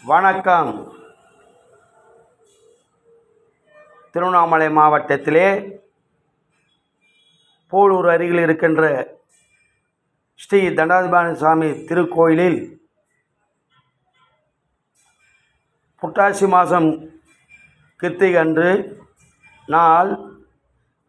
வணக்கம். திருவண்ணாமலை மாவட்டத்திலே போலூர் அருகில் இருக்கின்ற ஸ்ரீ தண்டாயுதபாணி சுவாமி திருக்கோயிலில் புரட்டாசி மாதம் கிருத்திகை அன்று நாள்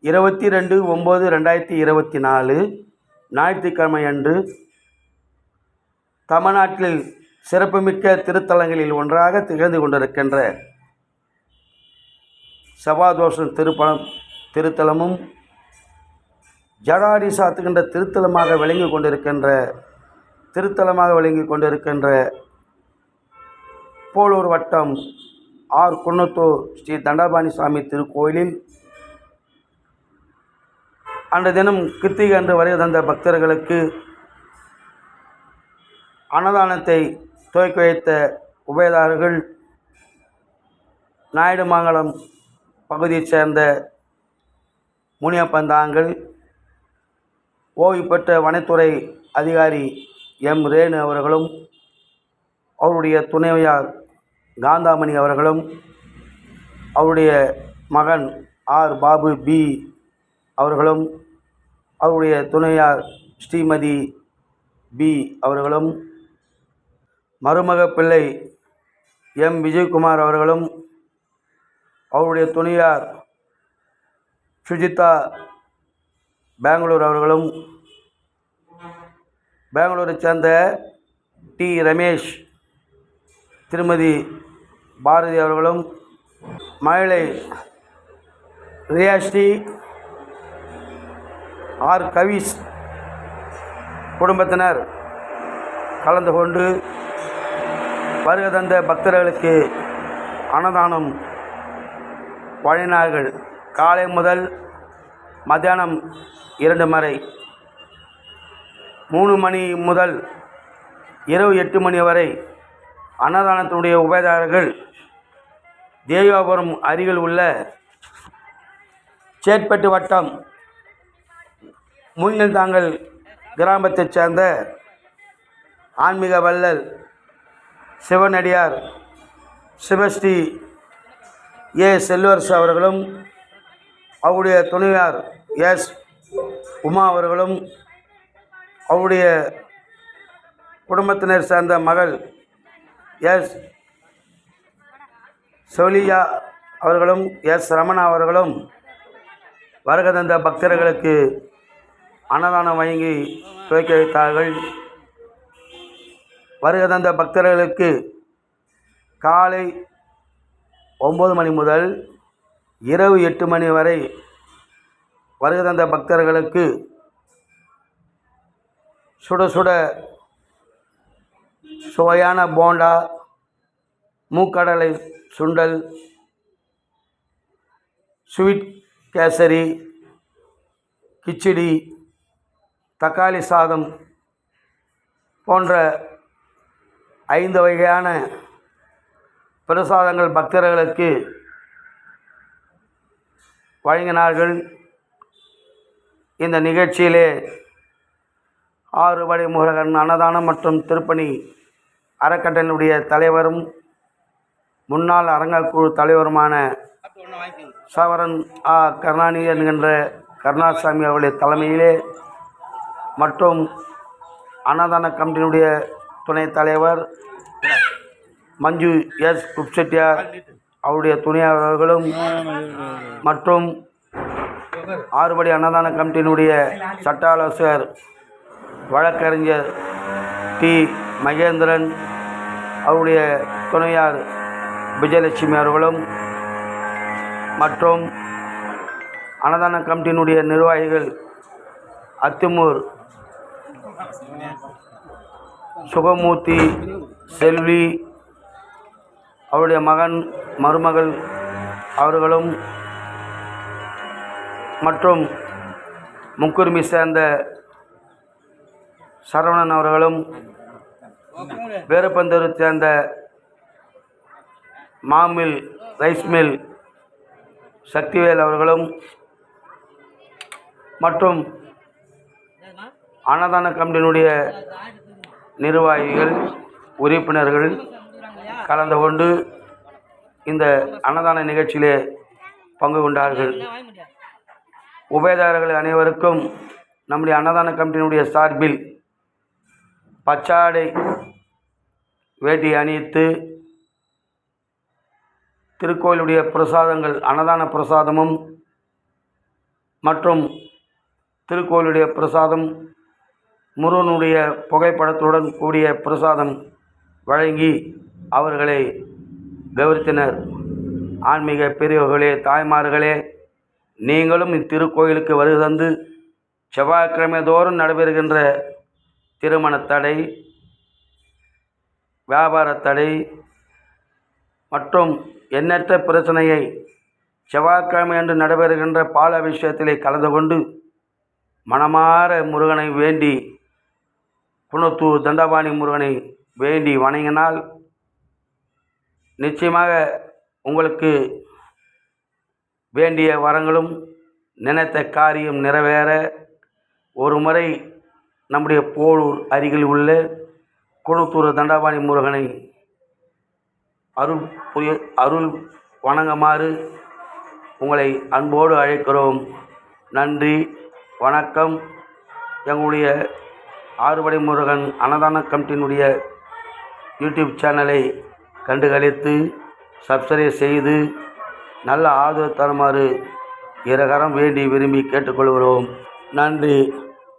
22/9/2024 ஞாயிற்றுக்கிழமை அன்று தமிழ்நாட்டில் சிறப்புமிக்க திருத்தலங்களில் ஒன்றாக திகழ்ந்து கொண்டிருக்கின்ற செவ்வாதோஷம் திருத்தலமும் ஜடாரி சாத்துகின்ற திருத்தலமாக விளங்கி கொண்டிருக்கின்ற போலூர் வட்டம் ஆர் குன்னத்தூர் ஸ்ரீ தண்டாயுதபாணி சுவாமி திருக்கோயிலில் அன்று தினம் கிருத்திகை அன்று வருகை தந்த பக்தர்களுக்கு அன்னதானத்தை துவக்கி வைத்த உபயதாரர்கள் நாயுடுமங்கலம் பகுதியைச் சேர்ந்த முனியப்பந்தாங்கள், ஓய்வு பெற்ற வனத்துறை அதிகாரி எம் ரேணு அவர்களும், அவருடைய துணைவியார் காந்தாமணி அவர்களும், அவருடைய மகன் ஆர் பாபு பி அவர்களும், அவருடைய துணைவியார் ஸ்ரீமதி பி அவர்களும், மருமக பிள்ளை எம் விஜயகுமார் அவர்களும், அவருடைய துணையார் சுஜிதா பெங்களூர் அவர்களும், பெங்களூரைச் சேர்ந்த டி ரமேஷ் திருமதி பாரதி அவர்களும், மயிலை ரியாஸ்ரீ ஆர் கவிஸ் குடும்பத்தினர் கலந்து கொண்டு வருகை தந்த பக்தர்களுக்கு அன்னதானம் வழங்கினார்கள். காலை முதல் மத்தியானம் 2 வரை, 3 மணி முதல் இரவு 8 மணி வரை அன்னதானத்தினுடைய உபயதாரர்கள் தேவாபுரம் அருகில் உள்ள சேட்பட்டு வட்டம் முன்னில்தாங்கல் கிராமத்தைச் சேர்ந்த ஆன்மீக வள்ளல் சிவனடியார் சிவஸ்ரீ ஏ செல்வரசு அவர்களும், அவருடைய துணைவியார் எஸ் உமா அவர்களும், அவருடைய குடும்பத்தினர் சேர்ந்த மகள் எஸ் சோலியா அவர்களும், எஸ் ரமணா அவர்களும் வருகை தந்த பக்தர்களுக்கு அன்னதானம் வழங்கி துவக்கி வைத்தார்கள். வருகை தந்த பக்தர்களுக்கு காலை 9 மணி முதல் இரவு 8 மணி வரை வருகை தந்த பக்தர்களுக்கு சுட சுட சுவையான போண்டா, மூக்கடலை சுண்டல், ஸ்வீட் கேசரி, கிச்சடி, தக்காளி சாதம் போன்ற 5 வகையான பிரசாதங்கள் பக்தர்களுக்கு வழங்கினார்கள். இந்த நிகழ்ச்சியிலே ஆறுபடை முருகன் அன்னதானம் மற்றும் திருப்பணி அறக்கட்டளையினுடைய தலைவரும் முன்னாள் அரங்கக்குழு தலைவருமான சவரன் ஆ கருணாநிதி என்கின்ற கருணாசாமி அவருடைய தலைமையிலே மற்றும் அன்னதான கமிட்டியினுடைய துணைத் தலைவர் மஞ்சு எஸ் குப்செட்டியார் அவருடைய துணையாளர்களும் மற்றும் ஆறுபடி அன்னதான கமிட்டியினுடைய சட்ட ஆலோசகர் வழக்கறிஞர் டி மகேந்திரன், அவருடைய துணையார் விஜயலட்சுமி அவர்களும் மற்றும் அன்னதான கமிட்டியினுடைய நிர்வாகிகள் அத்திமூர் சுகமூர்த்தி, செல்வி, அவருடைய மகன் மருமகள் அவர்களும் மற்றும் முக்குரிமை சேர்ந்த சரவணன் அவர்களும், வேறுபந்தூரை சேர்ந்த மாமில் ரைஸ் மில் சக்திவேல் அவர்களும் மற்றும் அன்னதான கமிட்டியினுடைய நிர்வாகிகள், உறுப்பினர்கள், கலந்து கொண்டு இந்த அன்னதான நிகழ்ச்சியிலே பங்கு கொண்டார்கள். உபயதாரர்கள் அனைவருக்கும் நம்முடைய அன்னதான கமிட்டியினுடைய சார்பில் பச்சாடை வேட்டி அணிவித்து திருக்கோயிலுடைய பிரசாதங்கள் அன்னதான பிரசாதமும் மற்றும் திருக்கோயிலுடைய பிரசாதம் முருகனுடைய புகைப்படத்துடன் கூடிய பிரசாதம் வழங்கி அவர்களை கௌரவித்தனர். ஆன்மீக பெரியவர்களே, தாய்மார்களே, நீங்களும் இத்திருக்கோயிலுக்கு வருகை தந்து செவ்வாய்க்கிழமை தோறும் நடைபெறுகின்ற திருமண தடை, வியாபார தடை மற்றும் எண்ணற்ற பிரச்சனையை செவ்வாய்க்கிழமை என்று நடைபெறுகின்ற பால் அபிஷேகத்திலே கலந்து கொண்டு மனமார முருகனை வேண்டி, குணத்தூர் தண்டபாணி முருகனை வேண்டி வணங்கினால் நிச்சயமாக உங்களுக்கு வேண்டிய வரங்களும் நினைத்த காரியம் நிறைவேற ஒரு முறை நம்முடைய போலூர் அருகில் உள்ள குணத்தூர் தண்டபாணி முருகனை அருள் வணங்குமாறு உங்களை அன்போடு அழைக்கிறோம். நன்றி, வணக்கம். எங்களுடைய ஆறுபடை முருகன் அன்னதான கமிட்டியினுடைய யூடியூப் சேனலை கண்டுகளித்து சப்ஸ்கிரைப் செய்து நல்ல ஆதரவு தருமாறு இரகரம் வேண்டி விரும்பி கேட்டுக்கொள்கிறோம். நன்றி,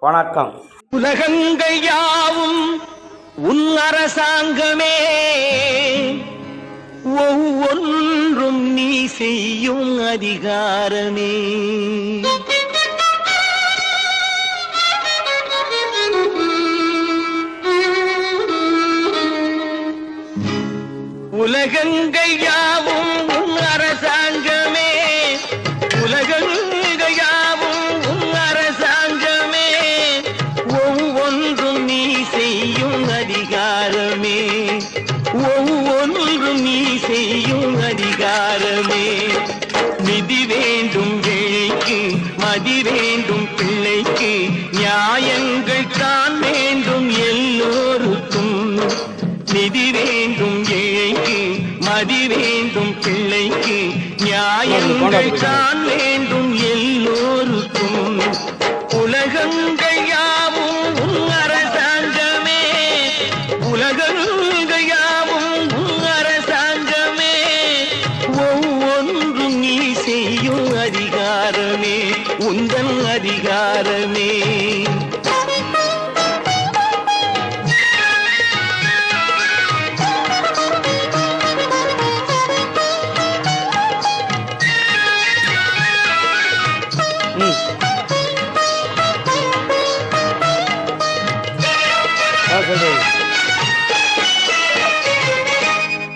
வணக்கம். உலகங்கள் யாவும் உன் அரசாங்கமே, ஒவ்வொன்றும் நீ செய்யும் அதிகாரமே. உலகங்கள் யாவும் உன் அரசாங்கமே, உலகங்கள் யாவும் உன் அரசாங்கமே, ஒவ்வொன்றும் நீ செய்யும் அதிகாரமே, ஒவ்வொன்றும் நீ செய்யும் அதிகாரமே. நிதி வேண்டும் ஏழைக்கு, மதி வேண்டும் பிள்ளைக்கு, நியாயங்கள் தான் வேண்டும் எல்லோருக்கும். நிதி வேண்டும் ஏழைக்கு, மதி வேண்டும் பிள்ளைக்கு, நியாயங்கள் தான் வேண்டும் எல்லோருக்கும். உலகங்கள் யாவும் உன் அரசாங்கமே, உலகங்கள் யாவும் உன் அரசாங்கமே, ஒவ்வொன்றும் நீ செய்யும் அதிகாரமே, உந்தன் அதிகாரமே.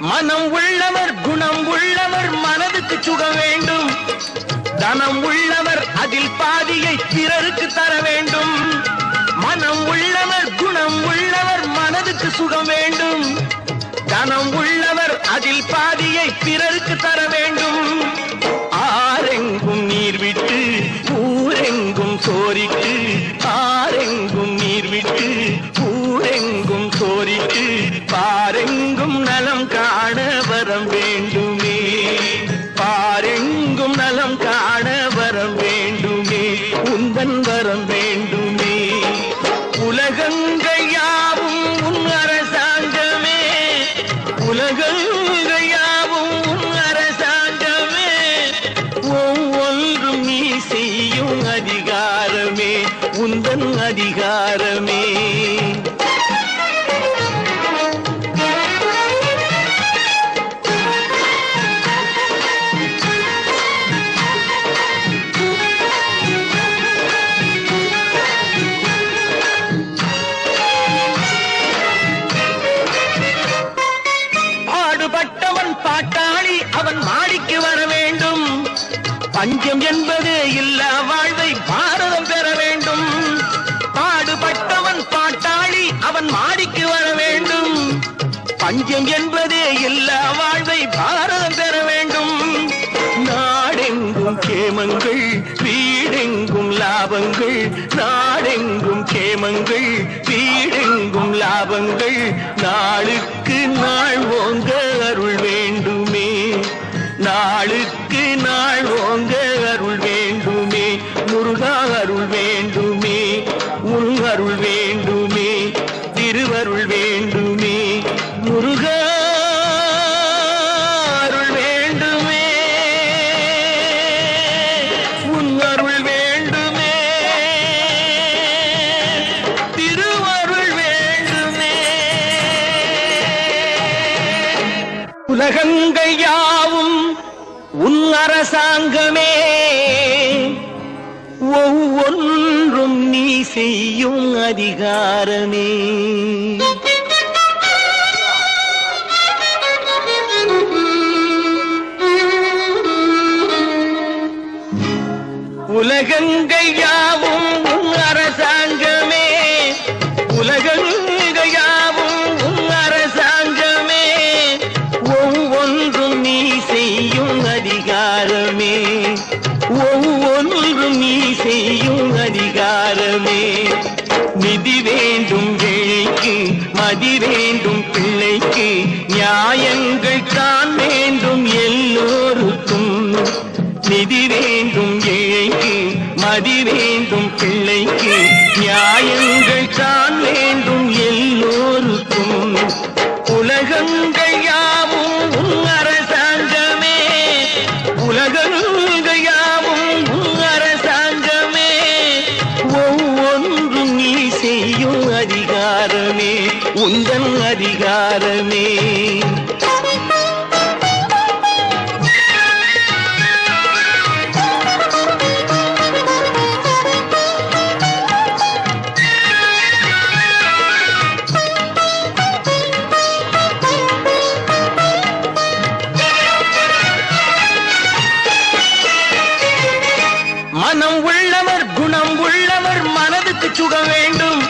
மனம் உள்ளவர் குணம் உள்ளவர் மனதுக்கு சுக வேண்டும், தனம் உள்ளவர் அதில் பாதியை பிறருக்கு தர வேண்டும். மனம் உள்ளவர் குணம் உள்ளவர் மனதுக்கு சுகம் வேண்டும், தனம் உள்ளவர் அதில் பாதியை பிறருக்கு தர வேண்டும். ஆரெங்கும் நீர் விட்டு ஊரெங்கும் சோரிட்டு, ஆரெங்கும் நீர் விட்டு ஊரெங்கும் சோரிட்டு, பாரெங்கும் நலம் காண வரம் வேண்டுமே, பாரெங்கும் நலம் காண வரம் வேண்டுமே, உந்தன் வரம் வேண்டுமே. உலகங்கள் யாவும் உன் அரசாங்கமே, உலகங்கள் யாவும் உன் அரசாங்கமே, ஒவ்வொன்றும் நீ செய்யும் அதிகாரமே, உந்தன் அதிகாரமே. பாடுபட்டவன் பாட்டாளி அவன் மாடிக்கு வர வேண்டும், பஞ்சம் என்பது இல்லா வாழ்வை பாரதம் பெற வேண்டும். பாடுபட்டவன் பாட்டாளி அவன் மாடிக்கு வர வேண்டும், பஞ்சம் என்பதே இல்லா வாழ்வை பாரதம் பெற வேண்டும். நாடெங்கும் கேமங்கள் வீடெங்கும் லாபங்கள் நாடெங்கும் கேமங்கள் வீடெங்கும் லாபங்கள் நாளுக்கு நாள் ஓங்க அருள் வேண்டுமே நாளுக்கு நாள் ஓங்க அருள் வேண்டுமே முருகா அருள் வேண்டுமே உன் அருள் வேண்டுமே திருவருள் வேண்டுமே முருகா அருள் வேண்டுமே உன் அருள் வேண்டுமே திருவருள் வேண்டுமே உலகங்கள் யாவும் உன் அரசாங்கமே ஒவ்வொன்றும் நீ செய்யும் அதிகாரமே உலகங்கள் யாவும் உன் அரசாங்கமே உலகங்கள் யாவும் உன் அரசாங்கமே ஒவ்வொன்றும் நீ செய்யும் அதிகாரமே ஒவ்வொன்றும் நீ செய்யும் அதிகாரமே நிதி வேண்டும் ஏழைக்கு மதி வேண்டும் பிள்ளைக்கு நியாயங்கள் தான் வேண்டும் எல்லோருக்கும் நிதி வேண்டும் ஏழைக்கு மதி வேண்டும் பிள்ளைக்கு நியாயங்கள் தான் வேண்டும் எல்லோருக்கும் உலகங்கள் யாவும் உன் அரசாங்கமே உலகங்கள் யாவும் உன் அரசாங்கமே ஒவ்வொன்றும் நீ செய்யும் அதிகாரமே உந்தன் அதிகாரமே மனம் உள்ளவர் குணம் உள்ளவர் மனதுக்கு சுகம் வேண்டும்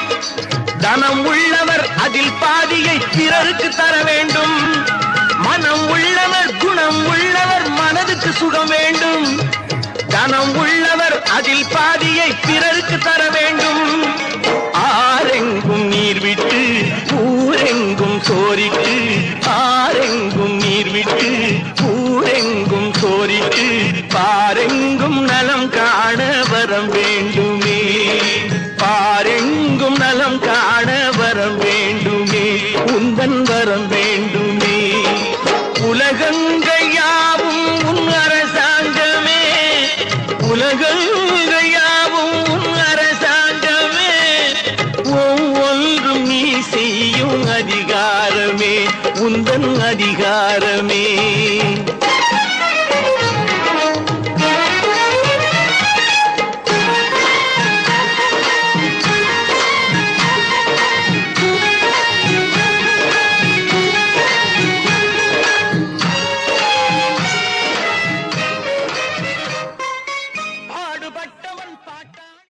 தனம் உள்ளவர் அதில் பாதியை பிறருக்கு தர வேண்டும் மனம் உள்ளவர் குணம் உள்ளவர் மனதுக்கு சுகம் வேண்டும் தனம் உள்ளவர் அதில் பாதியை பிறருக்கு தர வேண்டும் ஆரெங்கும் நீர் விட்டு ஊரெங்கும் சோரிட்டு ஆரெங்கும் நீர் விட்டு ஊரெங்கும் சோரிட்டு பாரெங்கும் நலம் காண வரம் வேண்டுமே பாரெங்கும் நலம் காண வரம் வேண்டுமே உந்தன் வரம் வேண்டுமே உலகங்கள் யாவும் உன் அரசாங்கமே உலகங்கள் யாவும் உன் அரசாங்கமே ஒவ்வொன்றும் நீ செய்யும் அதிகாரமே உந்தன் அதிகாரமே